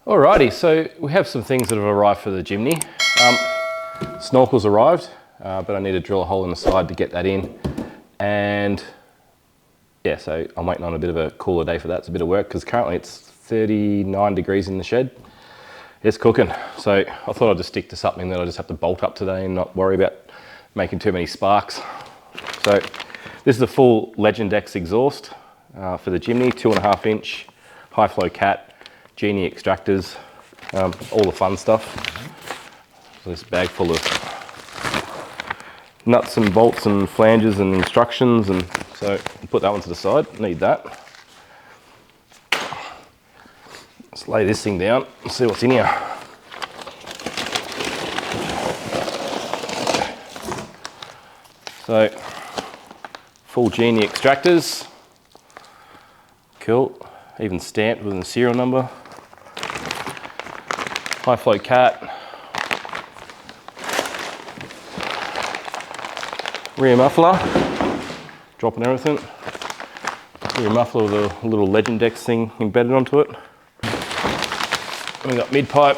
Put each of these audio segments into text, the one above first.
Alrighty, so we have some things that have arrived for the Jimny. Snorkel's arrived, but I need to drill a hole in the side to get that in. And yeah, so I'm waiting on a bit of a cooler day for that. It's a bit of work because currently it's 39 degrees in the shed. It's cooking. So I thought I'd just stick to something that I just have to bolt up today and not worry about making too many sparks. So this is a full Legend X exhaust for the Jimny, 2.5 inch, high flow cat, Genie extractors, all the fun stuff. So this bag full of nuts and bolts and flanges and instructions, and so I'll put that one to the side, need that. Let's lay this thing down and see what's in here. So, full Genie extractors, cool, even stamped with a serial number. High flow cat, rear muffler, dropping everything. Rear muffler with a little Legend X thing embedded onto it. And we got mid pipe.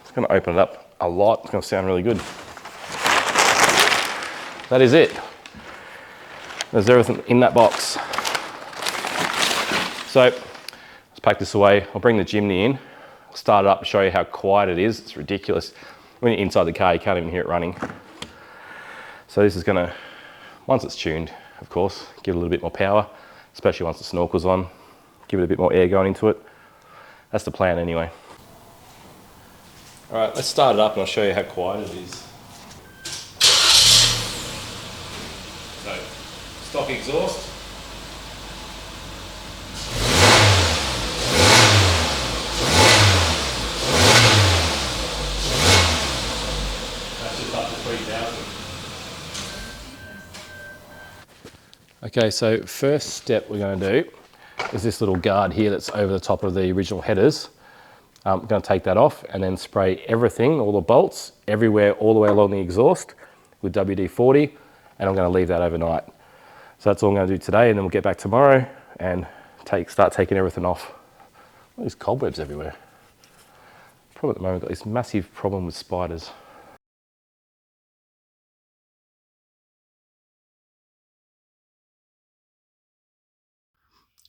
It's going to open it up a lot. It's going to sound really good. That is it. There's everything in that box. So let's pack this away. I'll bring the Jimny in. I'll start it up and show you how quiet it is. It's ridiculous. When you're inside the car, you can't even hear it running. So this is going to, once it's tuned, of course, give it a little bit more power, especially once the snorkel's on. Give it a bit more air going into it. That's the plan anyway. All right, let's start it up and I'll show you how quiet it is. So, stock exhaust. That's just up to 3,000. Okay, so first step we're going to do is this little guard here that's over the top of the original headers. I'm going to take that off and then spray everything, all the bolts, everywhere, all the way along the exhaust with WD-40, and I'm going to leave that overnight. So that's all I'm going to do today, and then we'll get back tomorrow and start taking everything off. All these cobwebs everywhere. Probably at the moment, I've got this massive problem with spiders.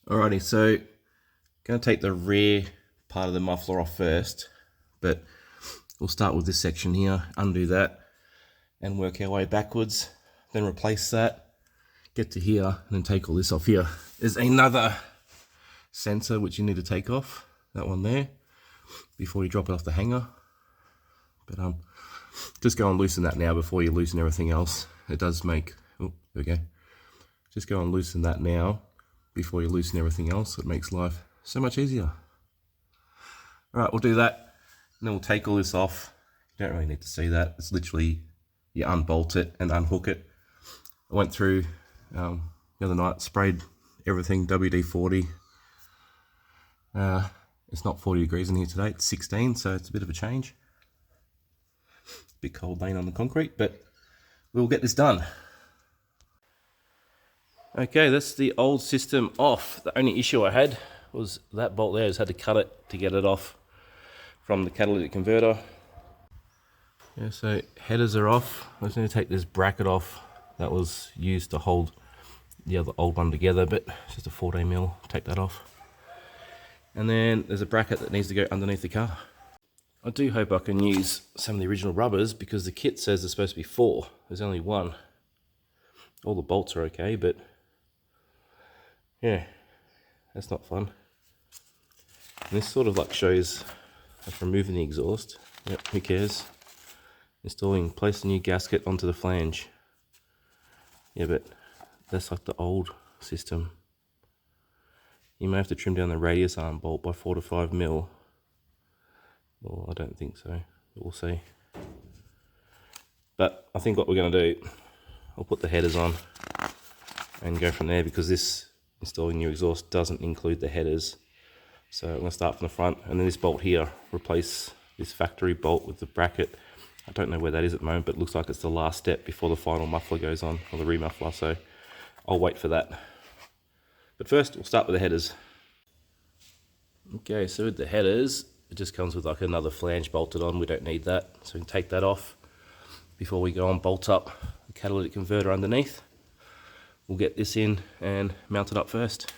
Alrighty, so going to take the rear part of the muffler off first, but we'll start with this section here, undo that, and work our way backwards, then replace that, get to here, and then take all this off here. There's another sensor which you need to take off, that one there, before you drop it off the hanger. But just go and loosen that now before you loosen everything else. It does make, oh, there we go. Just go and loosen that now before you loosen everything else. It makes life so much easier. All right, we'll do that, and then we'll take all this off. You don't really need to see that. It's literally, you unbolt it and unhook it. I went through the other night, sprayed everything WD-40. It's not 40 degrees in here today, it's 16, so it's a bit of a change. Bit cold laying on the concrete, but we'll get this done. Okay, that's the old system off. The only issue I had was that bolt there. I just had to cut it to get it off from the catalytic converter. Yeah, so headers are off. I just need to take this bracket off that was used to hold the other old one together, but it's just a 14mm. Take that off. And then there's a bracket that needs to go underneath the car. I do hope I can use some of the original rubbers because the kit says there's supposed to be 4. There's only 1. All the bolts are okay, but yeah, that's not fun. And this sort of like shows like removing the exhaust. Yep, who cares? Installing, place a new gasket onto the flange. Yeah, but that's like the old system. You may have to trim down the radius arm bolt by 4 to 5mm. Well, I don't think so. We'll see. But I think what we're going to do, I'll put the headers on and go from there, because this installing new exhaust doesn't include the headers. So I'm going to start from the front, and then this bolt here, replace this factory bolt with the bracket. I don't know where that is at the moment, but it looks like it's the last step before the final muffler goes on, or the remuffler, so I'll wait for that. But first, we'll start with the headers. Okay, so with the headers, it just comes with like another flange bolted on. We don't need that, so we can take that off before we go and bolt up the catalytic converter underneath. We'll get this in and mount it up first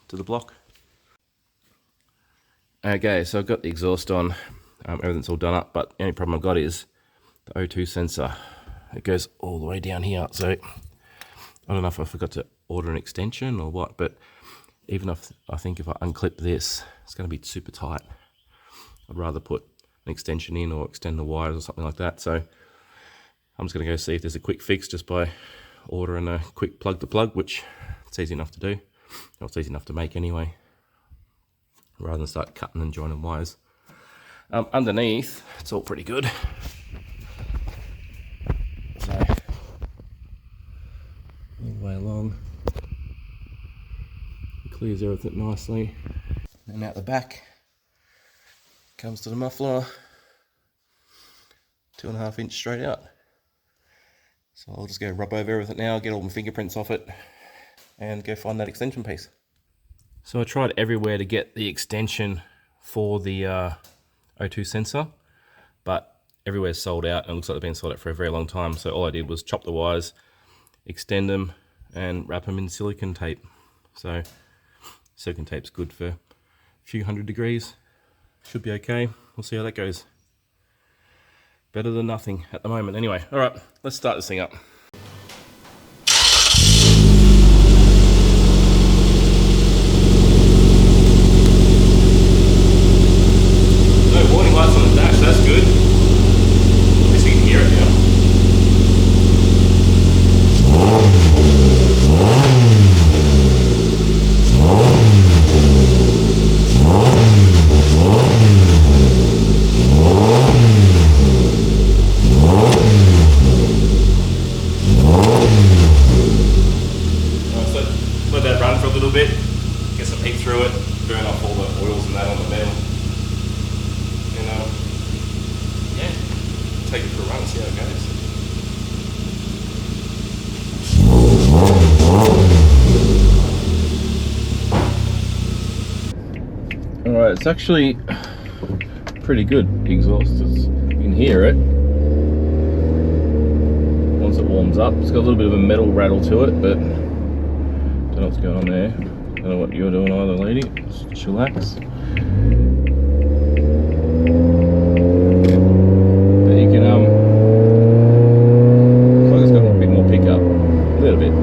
to the block. Okay, so I've got the exhaust on, everything's all done up, but the only problem I've got is the O2 sensor. It goes all the way down here, so I don't know if I forgot to order an extension or what, but even if I think if I unclip this, it's going to be super tight. I'd rather put an extension in or extend the wires or something like that. So I'm just going to go see if there's a quick fix just by ordering a quick plug to plug, which it's easy enough to do. Well, it's easy enough to make anyway, rather than start cutting and joining wires. Underneath, it's all pretty good. So, all the way along. Clears everything nicely. And out the back comes to the muffler, 2.5 inch straight out. So I'll just go rub over everything now, get all my fingerprints off it, and go find that extension piece. So I tried everywhere to get the extension for the O2 sensor, but everywhere's sold out, and it looks like they've been sold out for a very long time. So all I did was chop the wires, extend them, and wrap them in silicone tape. So silicone tape's good for a few hundred degrees. Should be okay. We'll see how that goes. Better than nothing at the moment. Anyway, all right, let's start this thing up. No warning lights on the dash, that's good. At least you can hear it now. Let that run for a little bit, get some heat through it, burn off all the oils and that on the metal, and yeah, take it for a run and see how it goes. Alright, it's actually pretty good exhaust. You can hear it once it warms up. It's got a little bit of a metal rattle to it, but don't know what's going on there. Don't know what you're doing either, lady. Just chillax. But you can looks like it's got a bit more pickup. A little bit.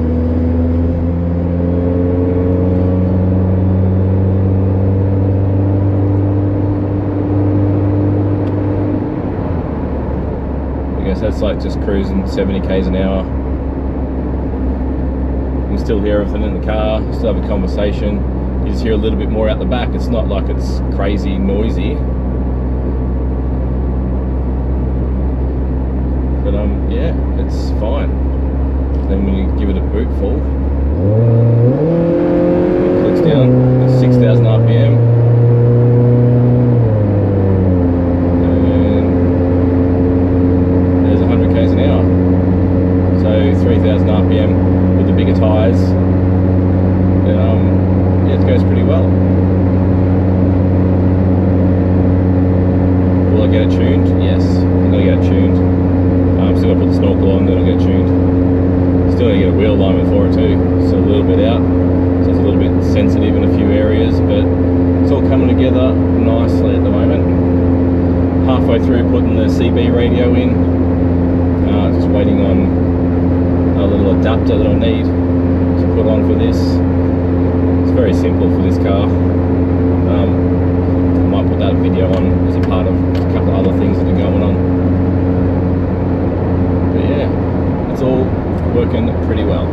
I guess that's like just cruising 70 k's an hour. Still hear everything in the car, still have a conversation. You just hear a little bit more out the back. It's not like it's crazy noisy. But yeah, it's fine. Then when you give it a boot full, it clicks down at 6,000 RPM. And there's 100 k's an hour. So 3,000 RPM. With the bigger tyres, yeah, it goes pretty well. Will I get it tuned? Yes, I'm going to get it tuned. Still got to put the snorkel on, then I'll get it tuned. Still going to get a wheel alignment for it too. So a little bit out, so it's a little bit sensitive in a few areas, but it's all coming together nicely at the moment. Halfway through putting the CB radio in, just waiting on a little adapter that I need to put on for this. It's very simple for this car. I might put that video on as a part of a couple of other things that are going on. But yeah, it's all working pretty well.